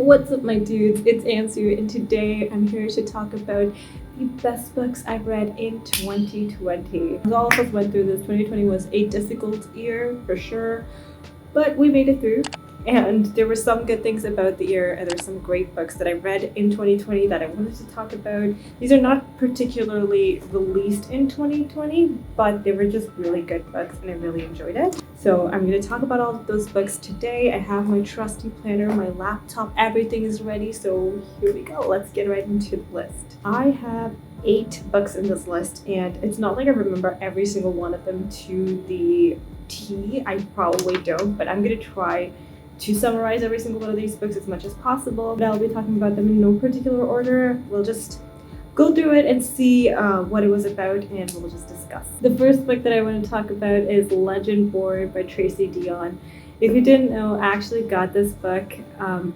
What's up, my dudes? It's Ansu, and today I'm here to talk about the best books I've read in 2020. As all of us went through this, 2020 was a difficult year for sure, but we made it through. And there were some good things about the year, and there's some great books that I read in 2020 that I wanted to talk about. These are not particularly released in 2020, but they were just really good books and I really enjoyed it. So I'm going to talk about all of those books today. I have my trusty planner, my laptop, everything is ready. So here we go. Let's get right into the list. I have 8 books in this list, and it's not like I remember every single one of them to the T. I probably don't, but I'm going to try to summarize every single one of these books as much as possible. But I'll be talking about them in no particular order. We'll just go through it and see what it was about, and we'll just discuss. The first book that I want to talk about is Legend Born by Tracy Dion. If you didn't know, I actually got this book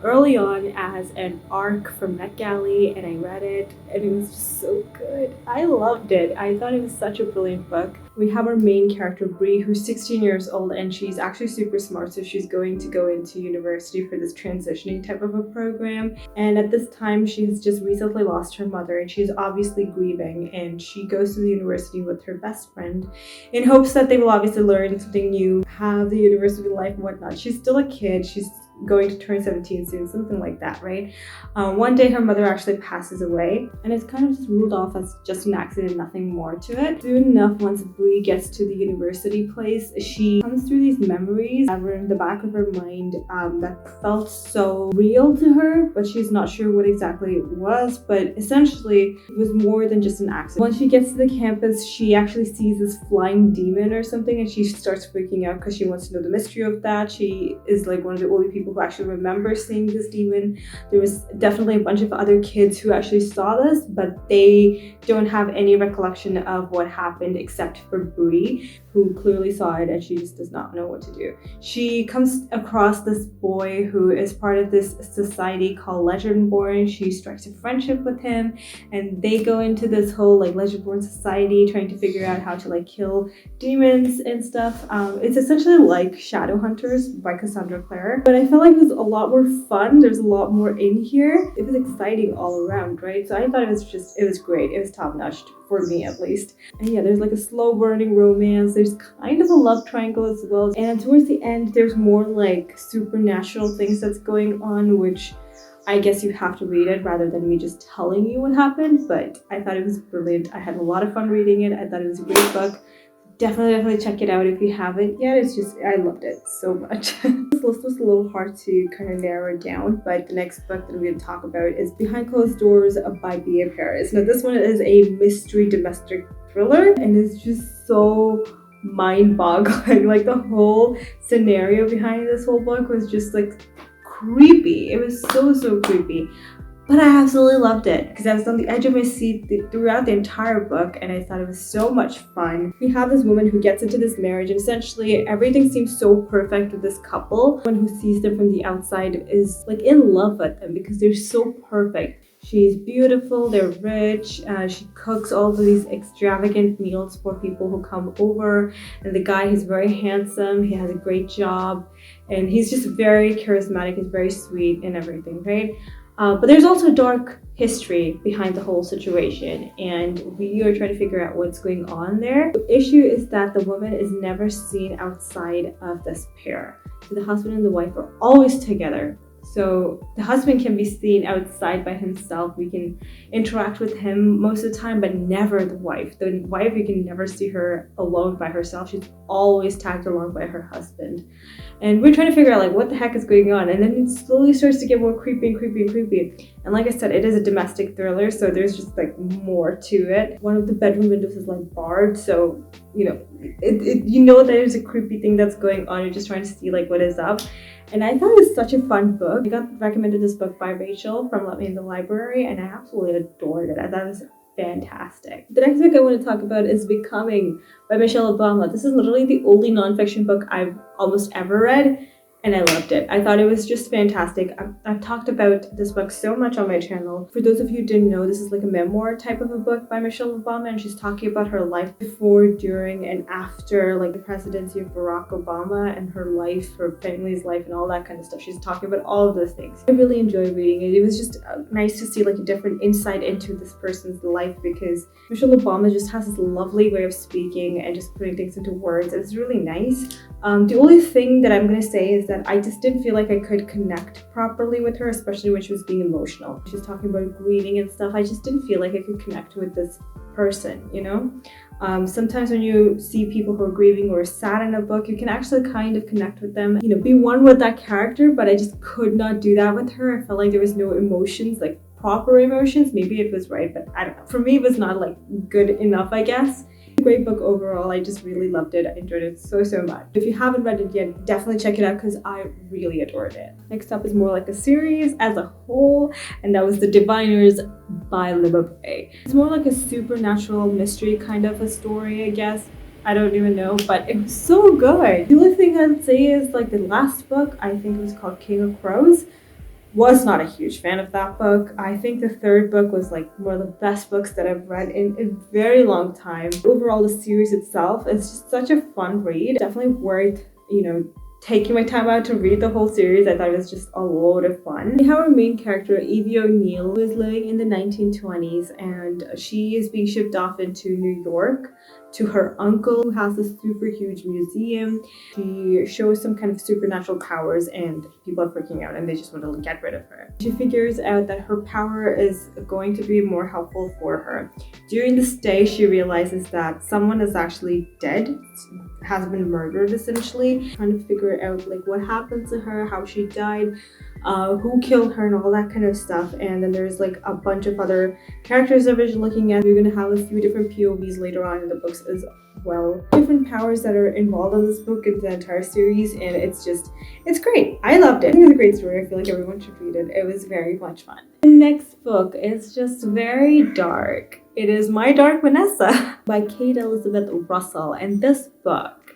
early on as an ARC from NetGalley, and I read it and it was just so good. I loved it. I thought it was such a brilliant book. We have our main character, Bree, who's 16 years old, and she's actually super smart, so she's going to go into university for this transitioning type of a program. And at this time, she has just recently lost her mother, and she's obviously grieving, and she goes to the university with her best friend in hopes that they will obviously learn something new, have the university life and whatnot. She's still a kid. She's going to turn 17 soon, something like that, right? One day her mother actually passes away, and it's kind of just ruled off as just an accident, nothing more to it. Soon enough, once Bree gets to the university place, she comes through these memories that were in the back of her mind that felt so real to her, but she's not sure what exactly it was. But essentially, it was more than just an accident. Once she gets to the campus, she actually sees this flying demon or something, and she starts freaking out because she wants to know the mystery of that. She is like one of the only people who actually remember seeing this demon. There was definitely a bunch of other kids who actually saw this, but they don't have any recollection of what happened except for Bree, who clearly saw it, and she just does not know what to do. She comes across this boy who is part of this society called Legend Born. She strikes a friendship with him, and they go into this whole like Legend Born society, trying to figure out how to like kill demons and stuff. It's essentially like Shadowhunters by Cassandra Clare, but I felt like it was a lot more fun. There's a lot more in here. It was exciting all around, right? So I thought it was great. It was top notch for me, at least. And yeah, there's like a slow burning romance. There's kind of a love triangle as well. And towards the end, there's more like supernatural things that's going on, which I guess you have to read it rather than me just telling you what happened. But I thought it was brilliant. I had a lot of fun reading it. I thought it was a great book. Definitely check it out if you haven't yet. I loved it so much. This list was a little hard to kind of narrow it down, but the next book that I'm going to talk about is Behind Closed Doors by B.A. Paris. Now this one is a mystery domestic thriller, and it's just so mind-boggling. Like the whole scenario behind this whole book was just like creepy. It was so creepy. But I absolutely loved it because I was on the edge of my seat throughout the entire book, and I thought it was so much fun. We have this woman who gets into this marriage, and essentially everything seems so perfect with this couple. One who sees them from the outside is like in love with them because they're so perfect. She's beautiful, they're rich, she cooks all of these extravagant meals for people who come over, and the guy is very handsome, he has a great job, and he's just very charismatic, he's very sweet and everything, right? But there's also dark history behind the whole situation, and we are trying to figure out what's going on there. The issue is that the woman is never seen outside of this pair. So the husband and the wife are always together. So the husband can be seen outside by himself. We can interact with him most of the time, but never the wife. The wife, you can never see her alone by herself. She's always tagged along by her husband. And we're trying to figure out like what the heck is going on. And then it slowly starts to get more creepy and creepy and creepy. And like I said, it is a domestic thriller, so there's just like more to it. One of the bedroom windows is like barred, so you know, you know there's a creepy thing that's going on. You're just trying to see like what is up. And I thought it was such a fun book. I got recommended this book by Rachel from Let Me in the Library, and I absolutely adored it. I thought it was fantastic. The next book I want to talk about is Becoming by Michelle Obama. This is literally the only nonfiction book I've almost ever read, and I loved it. I thought it was just fantastic. I've talked about this book so much on my channel. For those of you who didn't know, this is like a memoir type of a book by Michelle Obama, and she's talking about her life before, during, and after like the presidency of Barack Obama, and her life, her family's life, and all that kind of stuff. She's talking about all of those things. I really enjoyed reading it. It was just nice to see like a different insight into this person's life, because Michelle Obama just has this lovely way of speaking and just putting things into words. It's really nice. The only thing that I'm going to say is that I just didn't feel like I could connect properly with her, especially when she was being emotional. She was talking about grieving and stuff. I just didn't feel like I could connect with this person, you know? Sometimes when you see people who are grieving or sad in a book, you can actually kind of connect with them, you know, be one with that character, but I just could not do that with her. I felt like there was no emotions, like proper emotions. Maybe it was right, but I don't know. For me, it was not like good enough, I guess. Great book overall. I just really loved it. I enjoyed it so much. If you haven't read it yet, definitely check it out because I really adored it. Next up is more like a series as a whole, and that was The Diviners by Libba Bray. It's more like a supernatural mystery kind of a story, I guess. I don't even know, but it was so good. The only thing I'd say is like the last book, I think it was called King of Crows. Was not a huge fan of that book. I think the third book was like one of the best books that I've read in a very long time. Overall, the series itself is just such a fun read. Definitely worth, you know, taking my time out to read the whole series. I thought it was just a load of fun. We have our main character, Evie O'Neill, who is living in the 1920s, and she is being shipped off into New York to her uncle, who has this super huge museum. She shows some kind of supernatural powers, and people are freaking out and they just want to get rid of her. She figures out that her power is going to be more helpful for her. During this day, she realizes that someone is actually dead, has been murdered essentially, trying to figure out like what happened to her, how she died, who killed her, and all that kind of stuff. And then there's like a bunch of other characters that we're looking at. We're gonna have a few different POVs later on in the books as well. Different powers that are involved in this book and the entire series, and it's great. I loved it. I think it's a great story. I feel like everyone should read it. It was very much fun. The next book is just very dark. It is My Dark Vanessa by Kate Elizabeth Russell, and this book,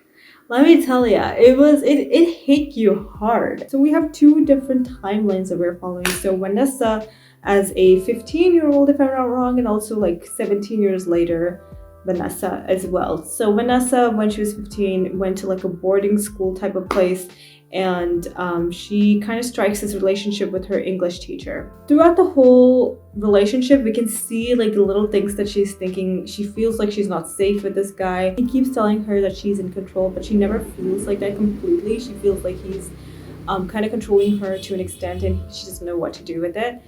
let me tell you, it hit you hard. So we have two different timelines that we're following. So Vanessa as a 15-year-old, if I'm not wrong, and also like 17 years later, Vanessa as well. So Vanessa, when she was 15, went to like a boarding school type of place, and she kind of strikes this relationship with her English teacher. Throughout the whole relationship, we can see like the little things that she's thinking. She feels like she's not safe with this guy. He keeps telling her that she's in control, but she never feels like that completely. She feels like he's kind of controlling her to an extent, and she doesn't know what to do with it.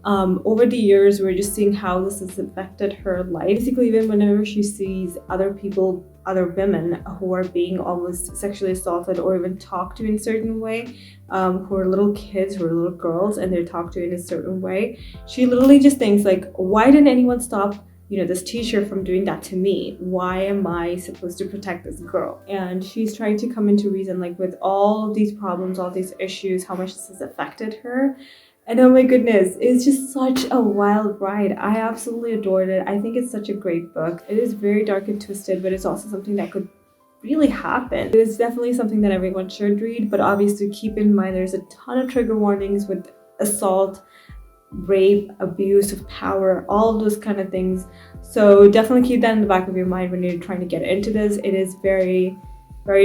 Over the years, we're just seeing how this has affected her life. Basically, even whenever she sees other people, other women who are being almost sexually assaulted or even talked to in a certain way, who are little kids, who are little girls, and they're talked to in a certain way, she literally just thinks like, why didn't anyone stop, you know, this teacher from doing that to me? Why am I supposed to protect this girl? And she's trying to come into reason, like with all of these problems, all these issues, how much this has affected her. And oh my goodness, it's just such a wild ride. I absolutely adored it. I think it's such a great book. It is very dark and twisted, but it's also something that could really happen. It is definitely something that everyone should read, but obviously keep in mind there's a ton of trigger warnings with assault, rape, abuse of power, all of those kind of things. So definitely keep that in the back of your mind when you're trying to get into this. It is very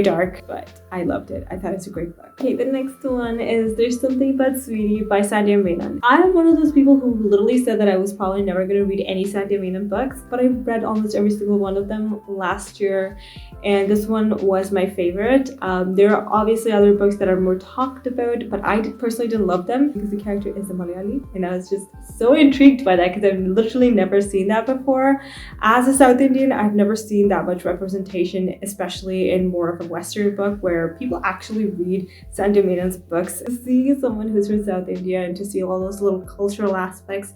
dark, but I loved it. I thought it's a great book. Okay, the next one is There's Something About Sweetie by Sandhya Menon. I'm one of those people who literally said that I was probably never going to read any Sandhya Menon books, but I read almost every single one of them last year, and this one was my favorite. There are obviously other books that are more talked about, but I personally didn't love them because the character is a Malayali, and I was just so intrigued by that because I've literally never seen that before. As a South Indian, I've never seen that much representation, especially in more of a Western book where people actually read Sandhya Menon's books. Seeing someone who's from South India and to see all those little cultural aspects,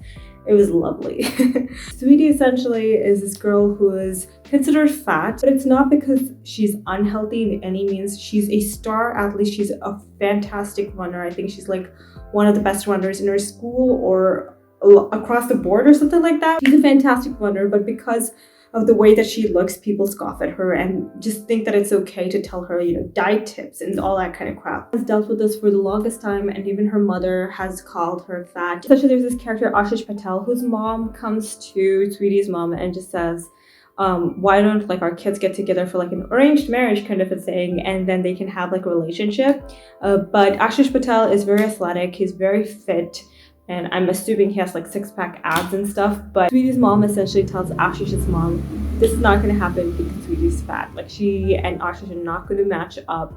it was lovely. Sweetie essentially is this girl who is considered fat, but it's not because she's unhealthy in any means. She's a star athlete. She's a fantastic runner. I think she's like one of the best runners in her school or across the board or something like that. She's a fantastic runner, but because of the way that she looks, people scoff at her and just think that it's okay to tell her, you know, diet tips and all that kind of crap. Has dealt with this for the longest time, and even her mother has called her fat. Especially there's this character Ashish Patel whose mom comes to Sweetie's mom and just says, why don't like our kids get together for like an arranged marriage kind of a thing, and then they can have like a relationship. But Ashish Patel is very athletic, he's very fit, and I'm assuming he has like six-pack abs and stuff. But Sweetie's mom essentially tells Ashish's mom, this is not going to happen because Sweetie's fat. Like she and Ashish are not going to match up.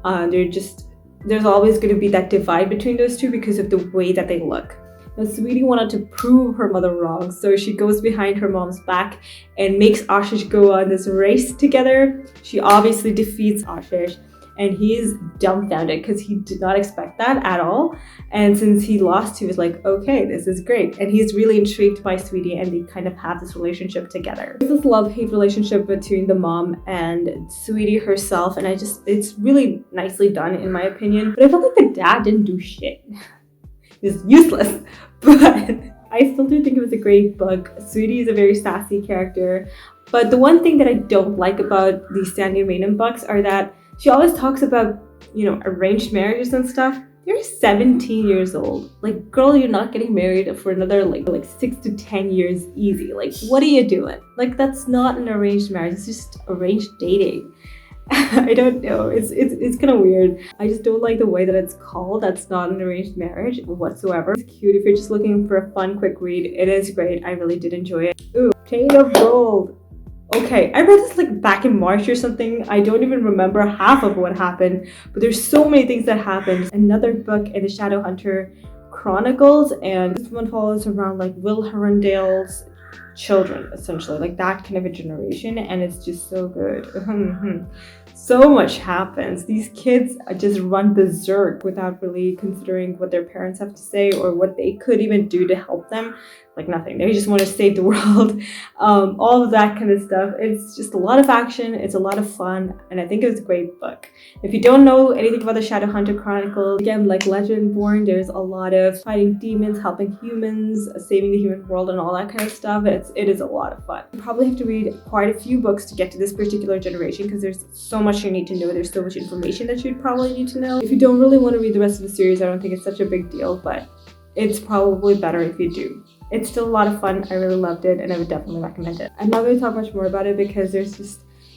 There's always going to be that divide between those two because of the way that they look. Now, Sweetie wanted to prove her mother wrong, so she goes behind her mom's back and makes Ashish go on this race together. She obviously defeats Ashish, and he is dumbfounded because he did not expect that at all. And since he lost, he was like, okay, this is great. And he's really intrigued by Sweetie, and they kind of have this relationship together. There's this love-hate relationship between the mom and Sweetie herself, and it's really nicely done in my opinion. But I felt like the dad didn't do shit. Is useless, but I still do think it was a great book. Sweetie is a very sassy character, but the one thing that I don't like about these Sandy Maynham books are that she always talks about, you know, arranged marriages and stuff. You're 17 years old. Like, girl, you're not getting married for another like 6 to 10 years easy. Like, what are you doing? Like, that's not an arranged marriage. It's just arranged dating. I don't know, it's kind of weird. I just don't like the way that it's called. That's not an arranged marriage whatsoever. It's cute if you're just looking for a fun quick read. It is great. I really did enjoy it. Ooh, Chain of Gold. Okay, I read this like back in March or something. I don't even remember half of what happened, but there's so many things that happened. Another book in the Shadowhunter Chronicles, and this one follows around like Will Herondale's children, essentially, like that kind of a generation, and it's just so good. So much happens. These kids just run berserk without really considering what their parents have to say or what they could even do to help them. Like nothing. They just want to save the world. All of that kind of stuff. It's just a lot of action. It's a lot of fun, and I think it was a great book. If you don't know anything about the Shadowhunter Chronicles, again, like Legendborn, there's a lot of fighting demons, helping humans, saving the human world, and all that kind of stuff. It is a lot of fun. You probably have to read quite a few books to get to this particular generation because there's so much you need to know. There's so much information that you'd probably need to know. If you don't really want to read the rest of the series, I don't think it's such a big deal, but it's probably better if you do. It's still a lot of fun. I really loved it, and I would definitely recommend it. I'm not going to talk much more about it because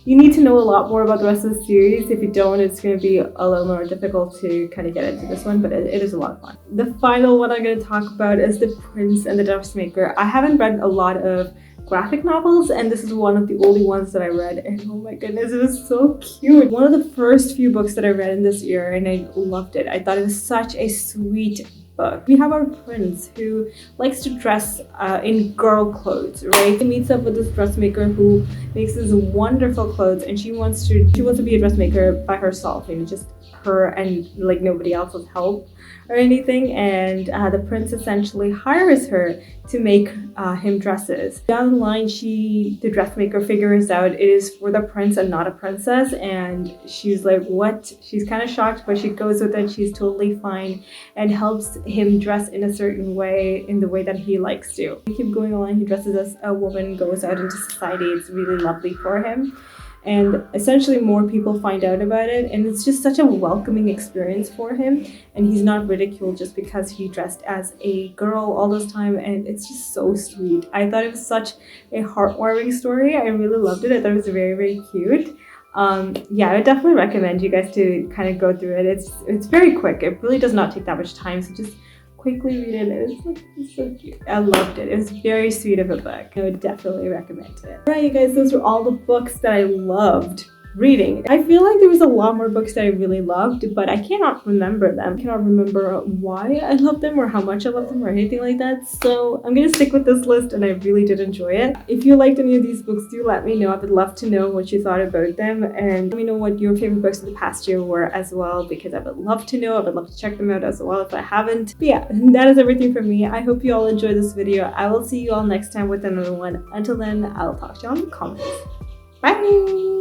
you need to know a lot more about the rest of the series. If you don't, it's going to be a little more difficult to kind of get into this one, but it is a lot of fun. The final one I'm going to talk about is The Prince and the Dressmaker. I haven't read a lot of graphic novels, and this is one of the only ones that I read, and oh my goodness, it was so cute. One of the first few books that I read in this year, and I loved it. I thought it was such a sweet book. We have our prince who likes to dress in girl clothes, right? He meets up with this dressmaker who makes these wonderful clothes, and she wants to be a dressmaker by herself, you know, just her and like nobody else's help or anything. And the prince essentially hires her to make him dresses. Down the line, the dressmaker figures out it is for the prince and not a princess, and she's like, what? She's kind of shocked, but she goes with it. She's totally fine and helps him dress in a certain way, in the way that he likes to. We keep going along. He dresses as a woman, goes out into society. It's really lovely for him. And essentially more people find out about it, and it's just such a welcoming experience for him, and he's not ridiculed just because he dressed as a girl all this time, and it's just so sweet. I thought it was such a heartwarming story. I really loved it. I thought it was very, very cute. Yeah, I would definitely recommend you guys to kind of go through it. It's very quick. It really does not take that much time, so just quickly read it. It's so cute. I loved it. It was very sweet of a book. I would definitely recommend it. Alright, you guys, those were all the books that I loved reading. I feel like there was a lot more books that I really loved, but I cannot remember them. I cannot remember why I loved them or how much I loved them or anything like that. So I'm gonna stick with this list, and I really did enjoy it. If you liked any of these books, do let me know. I would love to know what you thought about them, and let me know what your favorite books of the past year were as well, because I would love to know. I would love to check them out as well if I haven't. But yeah, that is everything from me. I hope you all enjoyed this video. I will see you all next time with another one. Until then, I'll talk to you on the comments. Bye!